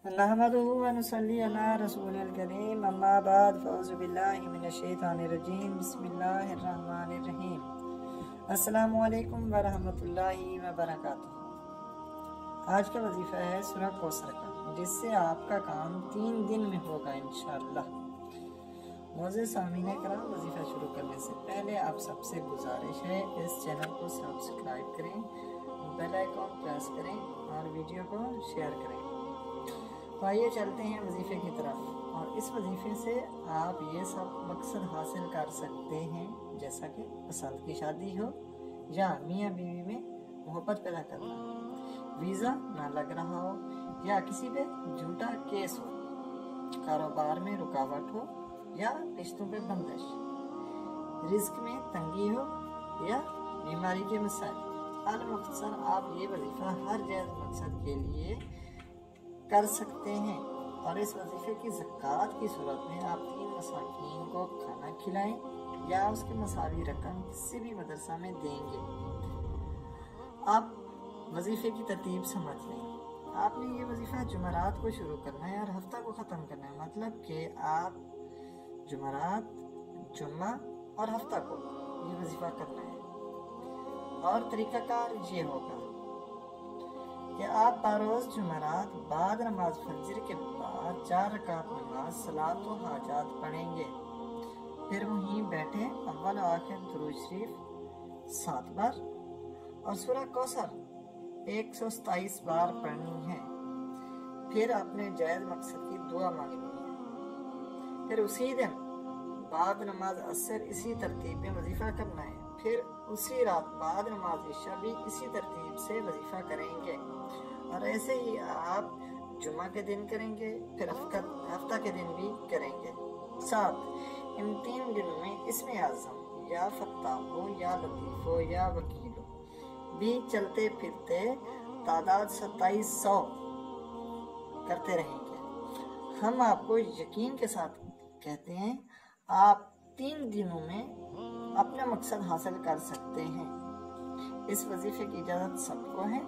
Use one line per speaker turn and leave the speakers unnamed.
नहमदुहु व नुसल्ली अला रसूलिल करीम अम्मा बाद फ़अऊज़ु बिल्लाहि मिनश शैतानिर रजीम बिस्मिल्लाहिर रहमानिर रहीम। अस्सलामु अलैकुम व रहमतुल्लाहि व बरकातुहू। आज का वजीफ़ा है सूरह कौसर का, जिससे आपका काम 3 दिन में होगा इंशाअल्लाह। मोअज़्ज़िज़ सामीन कराम, वजीफ़ा शुरू करने से पहले आप सबसे गुजारिश है इस चैनल को सब्सक्राइब करें, बेल आइकॉन प्रेस करें और वीडियो को शेयर करें। तो आइए चलते हैं वजीफ़े की तरफ, और इस वजीफ़े से आप ये सब मकसद हासिल कर सकते हैं, जैसा कि पसंद की शादी हो या मियाँ बीवी में मोहब्बत पैदा करना, वीज़ा ना लग रहा हो या किसी पे झूठा केस हो, कारोबार में रुकावट हो या रिश्तों पे बंदिश, रिस्क में तंगी हो या बीमारी के मसाइल। अल-मुख्तसर आप ये वजीफ़ा हर जायज़ मकसद के लिए कर सकते हैं। और इस वजीफे की ज़कात की सूरत में आप 3 मसाकीन को खाना खिलाएं या उसके मसावी रकम किसी भी मदरसा में देंगे। आप वजीफे की तरतीब समझ लें। आपने ये वजीफा जुमरात को शुरू करना है और हफ्ता को ख़त्म करना है, मतलब कि आप जुमरात, जुम्मा और हफ्ता को ये वजीफा करना है। और तरीक़ाकार ये होगा कि आप बरोज़ जुमरात बाद नमाज फजर के बाद 4 रकात नमाज सलात व हाजात पढ़ेंगे, फिर वहीं बैठे अव्वल आखिर दुरूद शरीफ 7 बार और सूरह कौसर 127 बार पढ़नी है। फिर अपने जायज़ मकसद की दुआ मांगनी है। फिर उसी दिन बाद नमाज असर इसी तरतीब में वजीफ़ा करना है। फिर उसी रात बाद नमाज इशा भी इसी तरतीब से वजीफ़ा करेंगे, और ऐसे ही आप जुम्मा के दिन करेंगे, फिर हफ्ता के दिन भी करेंगे। साथ इन 3 दिनों में इसमें आज़म या फत्ताह हो या लतीफ़ हो या वकील हो भी चलते फिरते तादाद 2700 करते रहेंगे। हम आपको यकीन के साथ कहते हैं, आप 3 दिनों में अपना मकसद हासिल कर सकते हैं। इस वजीफे की इजाज़त सबको है।